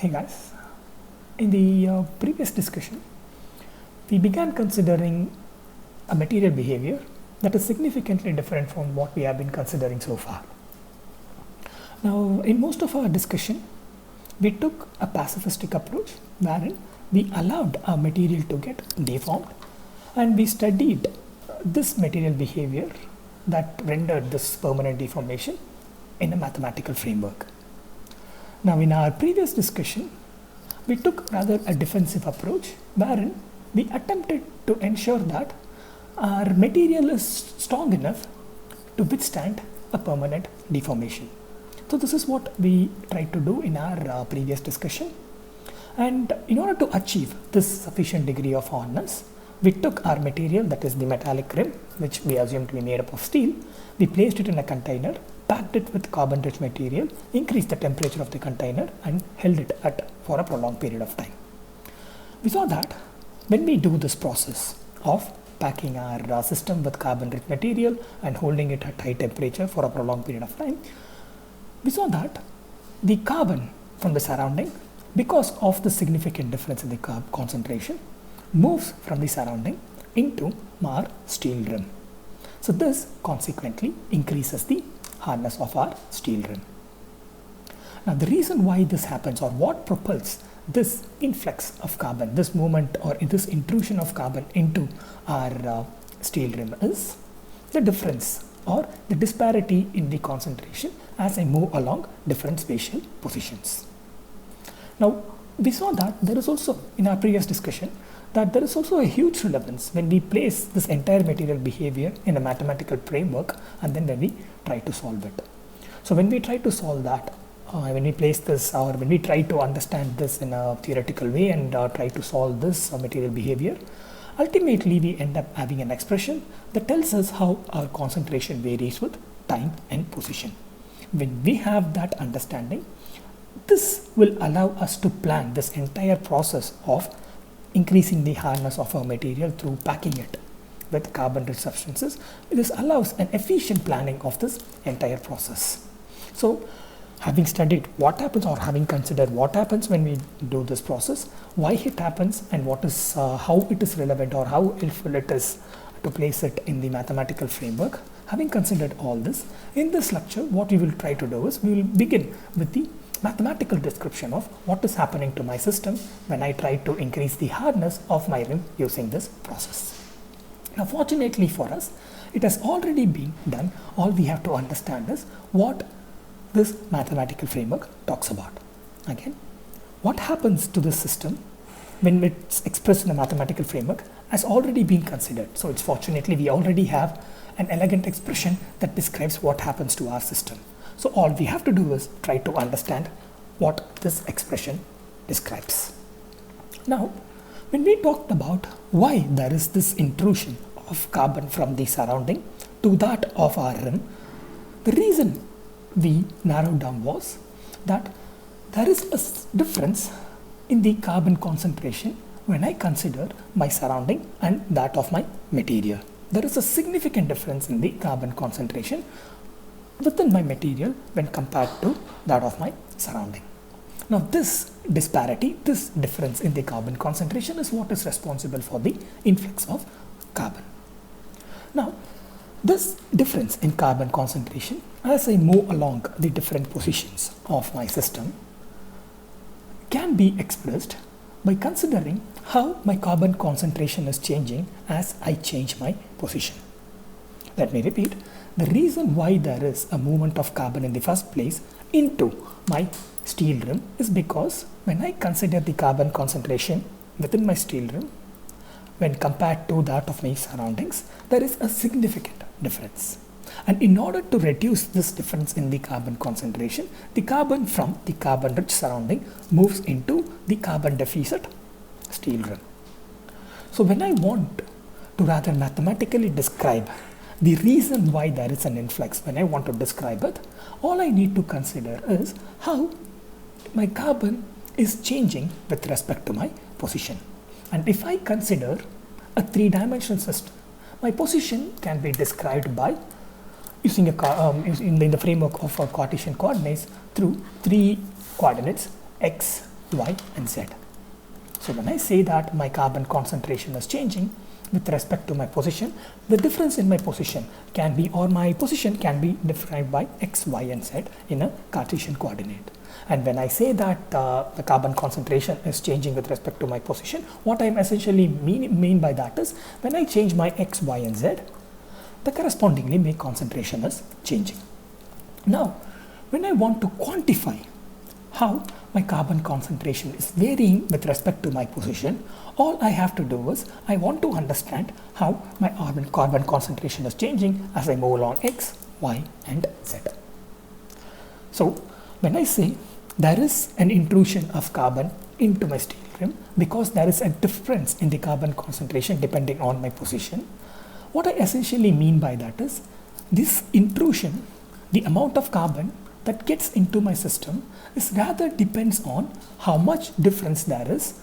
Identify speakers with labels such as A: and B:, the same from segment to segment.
A: Hey guys, in the previous discussion, we began considering a material behavior that is significantly different from what we have been considering so far. Now, in most of our discussion, we took a pacifistic approach wherein we allowed our material to get deformed and we studied this material behavior that rendered this permanent deformation in a mathematical framework. Now, in our previous discussion, we took rather a defensive approach wherein we attempted to ensure that our material is strong enough to withstand a permanent deformation. So this is what we tried to do in our previous discussion. And in order to achieve this sufficient degree of hardness, we took our material, that is the metallic rim, which we assumed to be made up of steel. We placed it in a container, packed it with carbon-rich material, increased the temperature of the container and held it for a prolonged period of time. We saw that when we do this process of packing our system with carbon-rich material and holding it at high temperature for a prolonged period of time, we saw that the carbon from the surrounding, because of the significant difference in the concentration, moves from the surrounding into our steel rim. So this consequently increases the hardness of our steel rim. Now the reason why this happens, or what propels this influx of carbon, this movement or this intrusion of carbon into our steel rim, is the difference or the disparity in the concentration as I move along different spatial positions. Now we saw that there is also, in our previous discussion, that there is also a huge relevance when we place this entire material behavior in a mathematical framework and then when we try to solve it. So when we try to solve that, when we place this, or when we try to understand this in a theoretical way and try to solve this material behavior, ultimately we end up having an expression that tells us how our concentration varies with time and position. When we have that understanding, this will allow us to plan this entire process of increasing the hardness of our material through packing it with carbon-rich substances. This allows an efficient planning of this entire process. So having studied what happens, or having considered what happens when we do this process, why it happens, and what is how it is relevant or how helpful it is to place it in the mathematical framework, having considered all this, in this lecture what we will try to do is we will begin with the mathematical description of what is happening to my system when I try to increase the hardness of my rim using this process. Now fortunately for us, it has already been done. All we have to understand is what this mathematical framework talks about. Again, what happens to this system when it's expressed in a mathematical framework has already been considered. So it's fortunately we already have an elegant expression that describes what happens to our system. So all we have to do is try to understand what this expression describes. Now, when we talked about why there is this intrusion of carbon from the surrounding to that of our rim, the reason we narrowed down was that there is a difference in the carbon concentration when I consider my surrounding and that of my material. There is a significant difference in the carbon concentration within my material when compared to that of my surrounding. Now this disparity, this difference in the carbon concentration is what is responsible for the influx of carbon. Now this difference in carbon concentration as I move along the different positions of my system can be expressed by considering how my carbon concentration is changing as I change my position. Let me repeat. The reason why there is a movement of carbon in the first place into my steel rim is because when I consider the carbon concentration within my steel rim, when compared to that of my surroundings, there is a significant difference. And in order to reduce this difference in the carbon concentration, the carbon from the carbon-rich surrounding moves into the carbon deficit steel rim. So when I want to rather mathematically describe the reason why there is an influx, when I want to describe it, all I need to consider is how my carbon is changing with respect to my position. And if I consider a three-dimensional system, my position can be described by using in the framework of Cartesian coordinates through three coordinates x, Y, and Z. So when I say that my carbon concentration is changing with respect to my position, the difference in my position can be, or my position can be defined by X, Y, and Z in a Cartesian coordinate. And when I say that the carbon concentration is changing with respect to my position, what I essentially mean by that is, when I change my X, Y, and Z, the correspondingly my concentration is changing. Now, when I want to quantify how my carbon concentration is varying with respect to my position, all I have to do is, I want to understand how my carbon concentration is changing as I move along X, Y, and Z. So when I say there is an intrusion of carbon into my steel rim because there is a difference in the carbon concentration depending on my position, what I essentially mean by that is, this intrusion, the amount of carbon that gets into my system, is rather depends on how much difference there is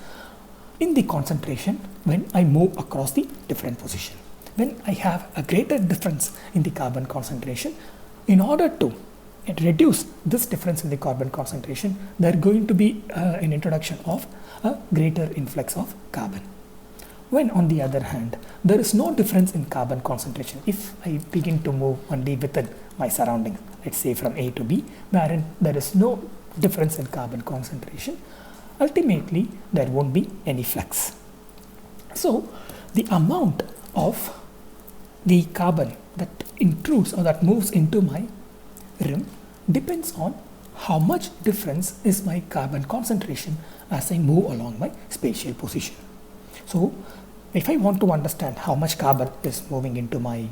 A: in the concentration when I move across the different position. When I have a greater difference in the carbon concentration, in order to reduce this difference in the carbon concentration, there is going to be an introduction of a greater influx of carbon. When on the other hand, there is no difference in carbon concentration, if I begin to move only within my surroundings, let's say from A to B, wherein there is no difference in carbon concentration, ultimately there won't be any flux. So the amount of the carbon that intrudes or that moves into my rim depends on how much difference is my carbon concentration as I move along my spatial position. So if I want to understand how much carbon is moving into my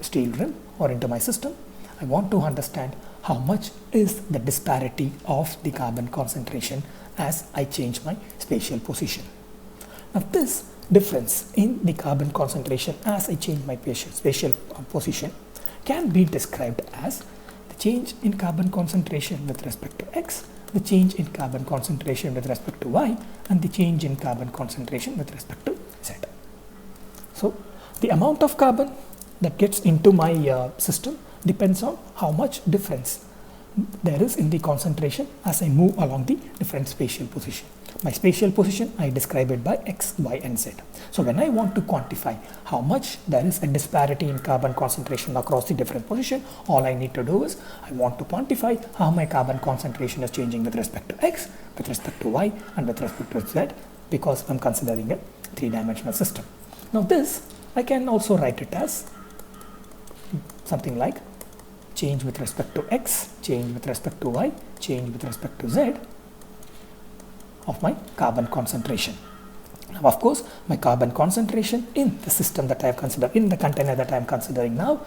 A: steel rim or into my system, I want to understand how much is the disparity of the carbon concentration as I change my spatial position. Now this difference in the carbon concentration as I change my spatial position can be described as the change in carbon concentration with respect to X, the change in carbon concentration with respect to Y, and the change in carbon concentration with respect to Z. So the amount of carbon that gets into my system depends on how much difference there is in the concentration as I move along the different spatial position. My spatial position, I describe it by X, Y, and Z. So when I want to quantify how much there is a disparity in carbon concentration across the different position, all I need to do is, I want to quantify how my carbon concentration is changing with respect to X, with respect to Y, and with respect to Z, because I'm considering a three-dimensional system. Now this, I can also write it as something like change with respect to X, change with respect to Y, change with respect to Z of my carbon concentration. Now of course, my carbon concentration in the system that I have considered, in the container that I am considering now,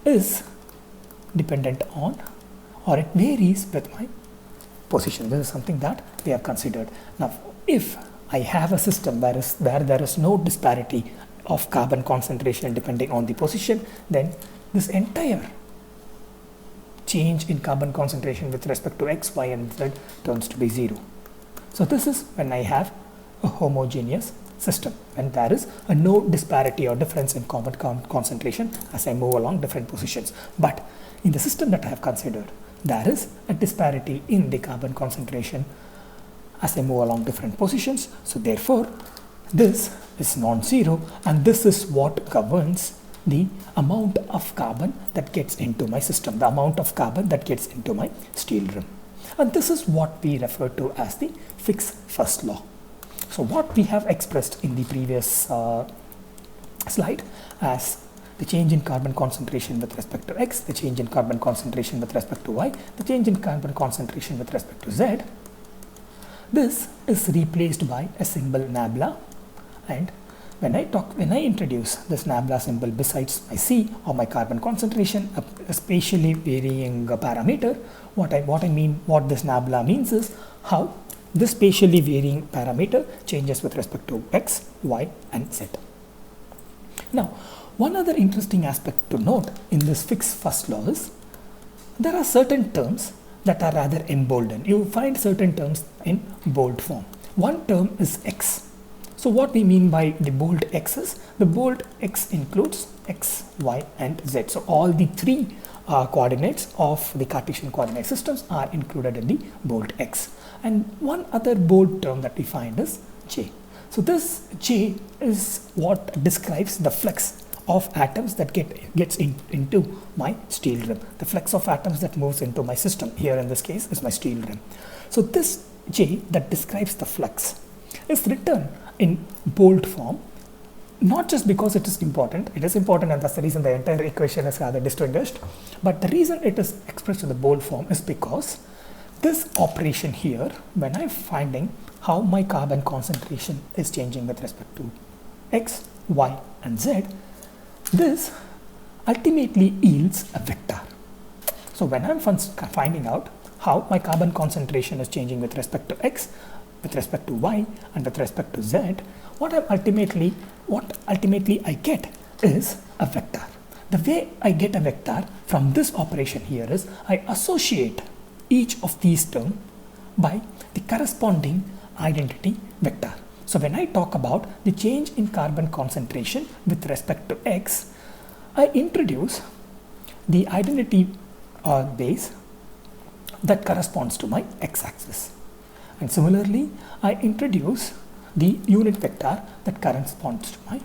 A: is dependent on, or it varies with my position. This is something that we have considered. Now if I have a system where there is no disparity of carbon concentration depending on the position, then this entire change in carbon concentration with respect to X, Y, and Z turns to be 0. So this is when I have a homogeneous system, when there is no disparity or difference in carbon concentration as I move along different positions. But in the system that I have considered, there is a disparity in the carbon concentration as I move along different positions. So therefore, this is non-zero, and this is what governs the amount of carbon that gets into my system, the amount of carbon that gets into my steel rim. And this is what we refer to as the Fick's first law. So what we have expressed in the previous slide as the change in carbon concentration with respect to X, the change in carbon concentration with respect to Y, the change in carbon concentration with respect to Z, this is replaced by a symbol nabla. And when I introduce this nabla symbol besides my C, or my carbon concentration, a spatially varying parameter, what this nabla means is how this spatially varying parameter changes with respect to X, Y, and Z. Now, one other interesting aspect to note in this Fick's first law is there are certain terms that are rather emboldened. You find certain terms in bold form. One term is X. So what we mean by the bold X is, the bold X includes X, Y, and Z. So all the three coordinates of the Cartesian coordinate systems are included in the bold X. And one other bold term that we find is J. So this J is what describes the flux of atoms that gets into my steel rim. The flux of atoms that moves into my system, here in this case, is my steel rim. So this J that describes the flux is written in bold form, not just because it is important and that's the reason the entire equation is rather distinguished, but the reason it is expressed in the bold form is because this operation here, when I'm finding how my carbon concentration is changing with respect to X, Y and Z, this ultimately yields a vector. So when I'm finding out how my carbon concentration is changing with respect to X, with respect to Y and with respect to Z, what ultimately I get is a vector. The way I get a vector from this operation here is I associate each of these terms by the corresponding identity vector. So when I talk about the change in carbon concentration with respect to X, I introduce the identity base that corresponds to my X-axis. And similarly, I introduce the unit vector that corresponds to my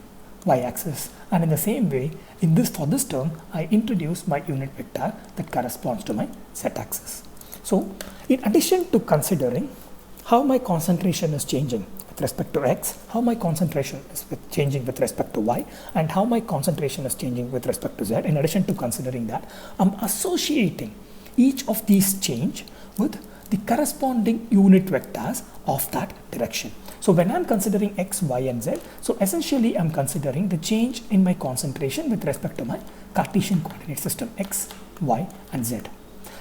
A: Y-axis. And in the same way, for this term, I introduce my unit vector that corresponds to my Z-axis. So in addition to considering how my concentration is changing with respect to X, how my concentration is changing with respect to Y, and how my concentration is changing with respect to Z, in addition to considering that, I'm associating each of these change with the corresponding unit vectors of that direction. So when I'm considering X, Y and Z, so essentially I'm considering the change in my concentration with respect to my Cartesian coordinate system X, Y and Z.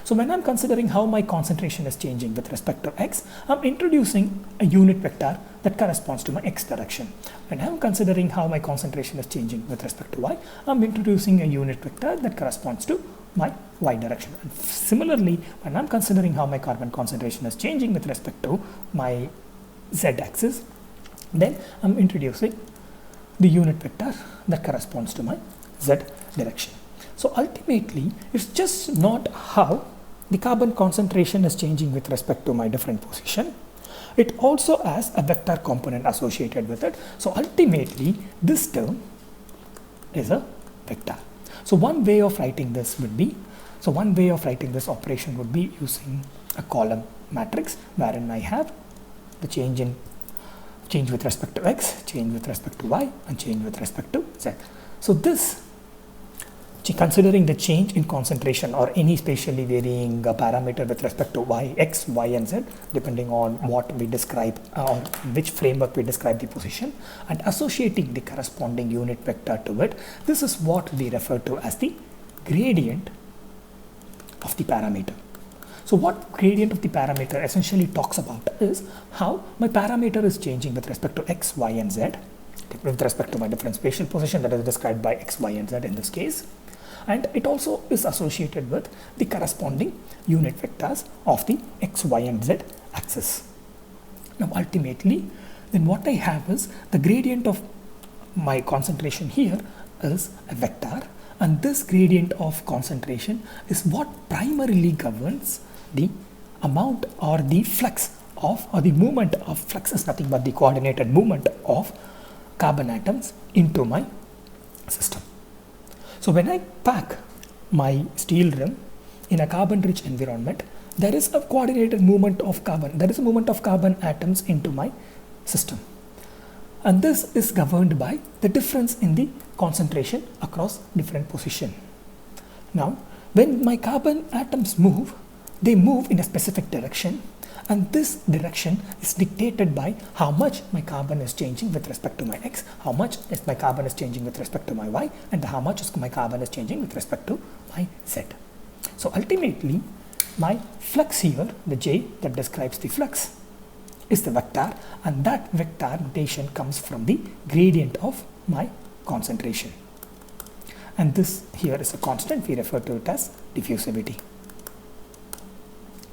A: So when I'm considering how my concentration is changing with respect to X, I'm introducing a unit vector that corresponds to my X direction. When I'm considering how my concentration is changing with respect to Y, I'm introducing a unit vector that corresponds to my Y direction. And similarly, when I'm considering how my carbon concentration is changing with respect to my Z axis, then I'm introducing the unit vector that corresponds to my Z direction. So ultimately, it's just not how the carbon concentration is changing with respect to my different position. It also has a vector component associated with it. So ultimately, this term is a vector. So one way of writing this operation would be using a column matrix wherein I have the change with respect to X, change with respect to Y and change with respect to Z. So this, considering the change in concentration or any spatially varying parameter with respect to Y, X, Y and Z, depending on what we describe or which framework we describe the position, and associating the corresponding unit vector to it, this is what we refer to as the gradient of the parameter. So what gradient of the parameter essentially talks about is how my parameter is changing with respect to X, Y and Z, with respect to my different spatial position that is described by X, Y and Z in this case. And it also is associated with the corresponding unit vectors of the X, Y and Z axis. Now ultimately, then what I have is the gradient of my concentration here is a vector, and this gradient of concentration is what primarily governs the amount or the flux of, or the movement of, flux is nothing but the coordinated movement of carbon atoms into my system. So when I pack my steel rim in a carbon-rich environment, there is a coordinated movement of carbon. There is a movement of carbon atoms into my system. And this is governed by the difference in the concentration across different positions. Now, when my carbon atoms move, they move in a specific direction. And this direction is dictated by how much my carbon is changing with respect to my X, how much is my carbon is changing with respect to my Y, and how much is my carbon is changing with respect to my Z. So ultimately, my flux here, the J that describes the flux, is the vector, and that vector notation comes from the gradient of my concentration. And this here is a constant, we refer to it as diffusivity.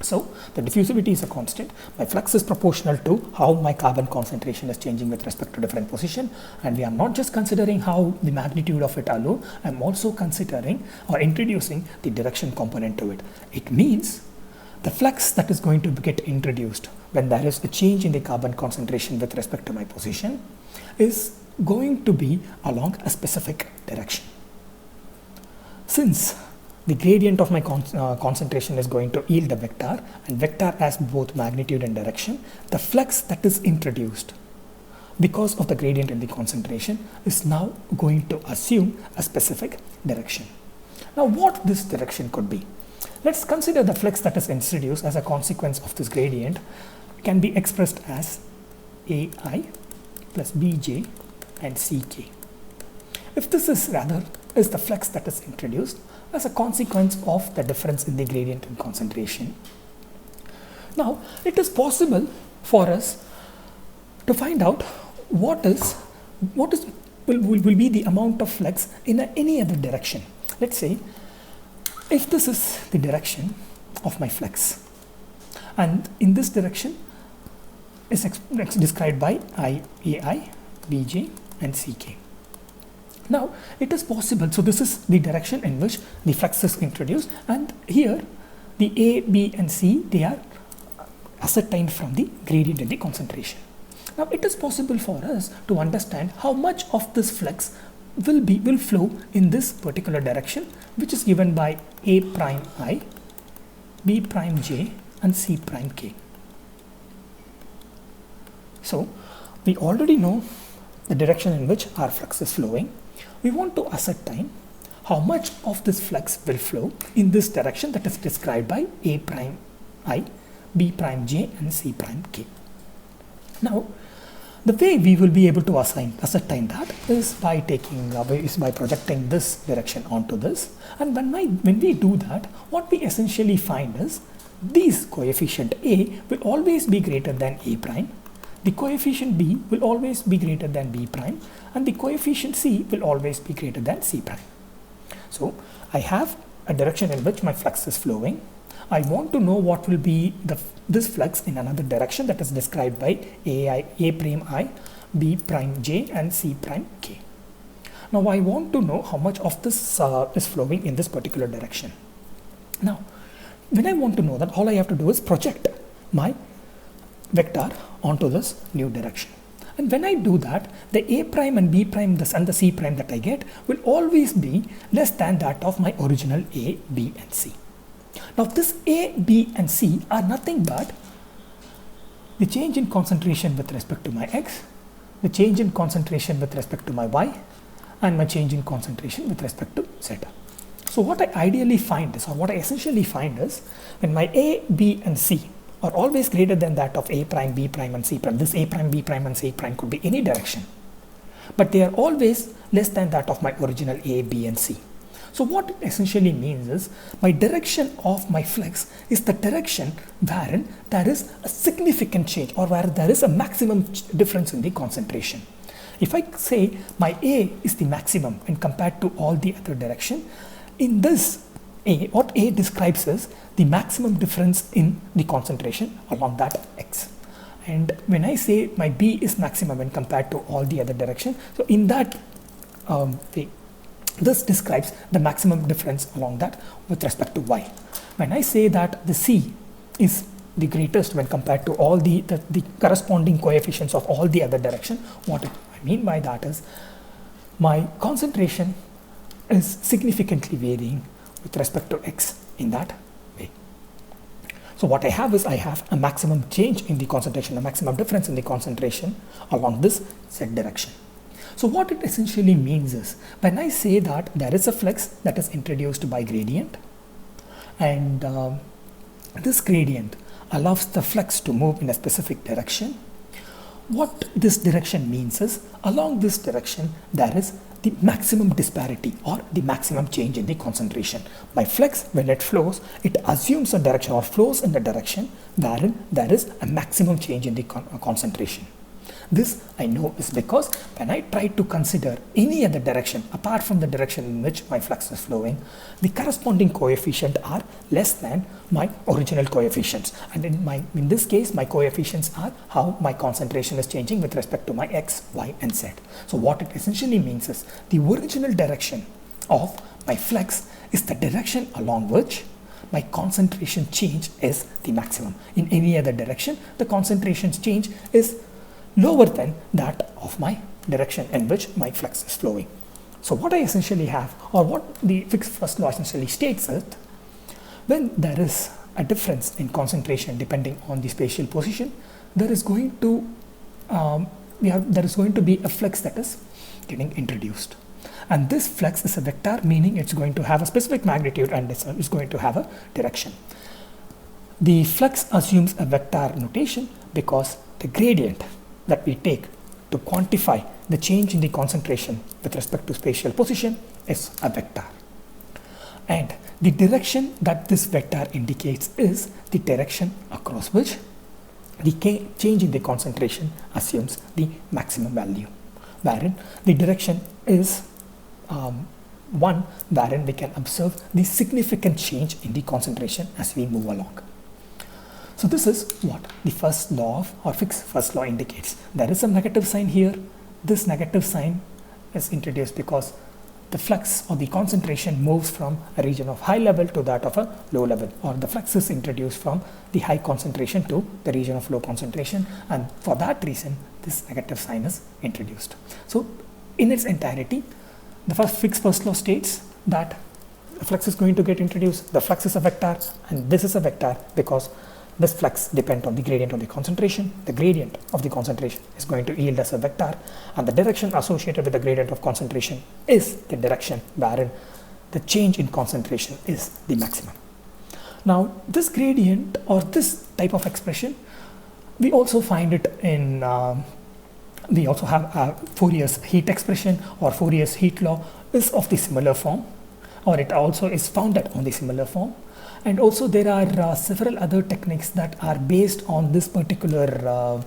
A: So the diffusivity is a constant. My flux is proportional to how my carbon concentration is changing with respect to different position. And we are not just considering how the magnitude of it alone, I'm also considering or introducing the direction component to it. It means the flux that is going to get introduced when there is a change in the carbon concentration with respect to my position is going to be along a specific direction. Since the gradient of my concentration is going to yield a vector, and vector has both magnitude and direction, the flux that is introduced because of the gradient in the concentration is now going to assume a specific direction. Now what this direction could be? Let's consider the flux that is introduced as a consequence of this gradient can be expressed as AI plus BJ and CK. If this is the flux that is introduced as a consequence of the difference in the gradient in concentration. Now, it is possible for us to find out what will be the amount of flux in any other direction. Let's say, if this is the direction of my flux, and in this direction is described by AI, BJ, and CK. Now, it is possible, so this is the direction in which the flux is introduced, and here the A, B, and C, they are ascertained from the gradient in the concentration. Now, it is possible for us to understand how much of this flux will flow in this particular direction, which is given by A prime I, B prime J, and C prime K. So, we already know the direction in which our flux is flowing. We want to ascertain how much of this flux will flow in this direction that is described by A prime I, B prime J, and C prime K. Now, the way we will be able to ascertain that is by projecting this direction onto this. And when we do that, what we essentially find is these coefficient A will always be greater than A prime. The coefficient B will always be greater than B prime, and the coefficient C will always be greater than C prime. So I have a direction in which my flux is flowing. I want to know what will be this flux in another direction that is described by A prime I, B prime J, and C prime K. Now I want to know how much of this is flowing in this particular direction. Now, when I want to know that, all I have to do is project my vector onto this new direction. And when I do that, the A prime and B prime and the C prime that I get will always be less than that of my original A, B, and C. Now this A, B, and C are nothing but the change in concentration with respect to my X, the change in concentration with respect to my Y, and my change in concentration with respect to Z. So what I ideally find is, or what I essentially find is, when my A, B, and C are always greater than that of A prime, B prime, and C prime. This A prime, B prime, and C prime could be any direction, but they are always less than that of my original A, B, and C. So what it essentially means is, my direction of my flux is the direction wherein there is a significant change, or where there is a maximum difference in the concentration. If I say my A is the maximum when compared to all the other direction, in this A, what A describes is the maximum difference in the concentration along that X. And when I say my B is maximum when compared to all the other direction, so in that way, this describes the maximum difference along that with respect to Y. When I say that the C is the greatest when compared to all the corresponding coefficients of all the other direction, what I mean by that is my concentration is significantly varying with respect to X in that way. So what I have is, I have a maximum change in the concentration, a maximum difference in the concentration along this Z direction. So what it essentially means is, when I say that there is a flux that is introduced by gradient, and this gradient allows the flux to move in a specific direction, what this direction means is, along this direction there is the maximum disparity or the maximum change in the concentration. My flux, when it flows, it assumes a direction or flows in the direction wherein there is a maximum change in the concentration. This I know is because when I try to consider any other direction apart from the direction in which my flux is flowing, the corresponding coefficient are less than my original coefficients. And in this case, my coefficients are how my concentration is changing with respect to my x, y, and z. So what it essentially means is the original direction of my flux is the direction along which my concentration change is the maximum. In any other direction, the concentration change is lower than that of my direction in which my flux is flowing. So what I essentially have, or what the Fick's first law essentially states is, when there is a difference in concentration depending on the spatial position, there is going to be a flux that is getting introduced. And this flux is a vector, meaning it's going to have a specific magnitude and it's going to have a direction. The flux assumes a vector notation because the gradient that we take to quantify the change in the concentration with respect to spatial position is a vector. And the direction that this vector indicates is the direction across which the change in the concentration assumes the maximum value, wherein the direction is one wherein we can observe the significant change in the concentration as we move along. So this is what the first law of, or Fick's first law indicates. There is a negative sign here. This negative sign is introduced because the flux or the concentration moves from a region of high level to that of a low level, or the flux is introduced from the high concentration to the region of low concentration, and for that reason this negative sign is introduced. So in its entirety, the Fick's first law states that the flux is going to get introduced, the flux is a vector, and this is a vector because this flux depends on the gradient of the concentration. The gradient of the concentration is going to yield as a vector, and the direction associated with the gradient of concentration is the direction wherein the change in concentration is the maximum. Now this gradient or this type of expression, we also find it in we also have Fourier's heat expression, or Fourier's heat law is of the similar form, or it also is founded on the similar form. And also there are several other techniques that are based on this particular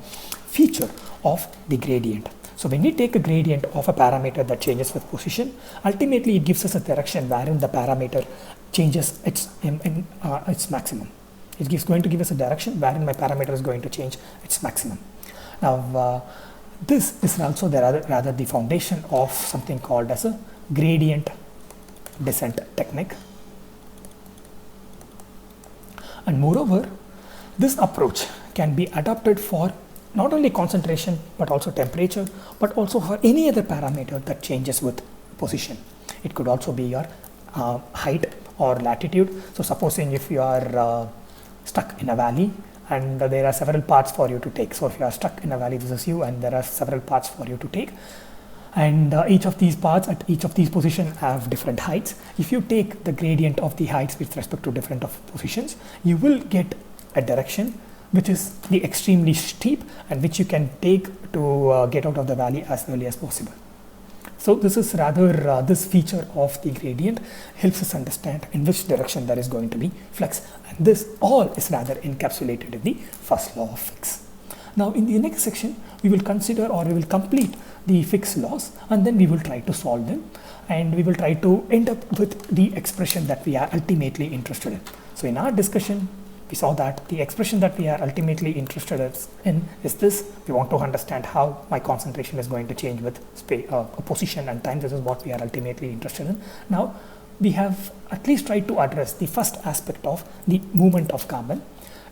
A: feature of the gradient. So when we take a gradient of a parameter that changes with position, ultimately it gives us a direction wherein the parameter changes its maximum. It is going to give us a direction wherein my parameter is going to change its maximum. Now this is also rather the foundation of something called as a gradient descent technique. And moreover, this approach can be adopted for not only concentration but also temperature, but also for any other parameter that changes with position. It could also be your height or latitude. So supposing if you are stuck in a valley and there are several paths for you to take. So if you are stuck in a valley, this is you, and there are several paths for you to take. And each of these paths at each of these positions have different heights. If you take the gradient of the heights with respect to different positions, you will get a direction which is the extremely steep and which you can take to get out of the valley as early as possible. So this is rather this feature of the gradient helps us understand in which direction there is going to be flux, and this all is rather encapsulated in the first law of Fick's. Now in the next section we will consider, or we will complete the Fick's laws, and then we will try to solve them, and we will try to end up with the expression that we are ultimately interested in. So in our discussion we saw that the expression that we are ultimately interested in is this. We want to understand how my concentration is going to change with position and time. This is what we are ultimately interested in. Now we have at least tried to address the first aspect of the movement of carbon.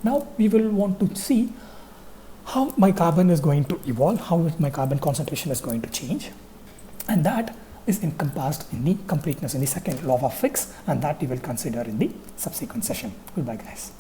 A: Now we will want to see how my carbon is going to evolve, how my carbon concentration is going to change, and that is encompassed in the completeness in the second law of Fick's, and that we will consider in the subsequent session. Goodbye guys.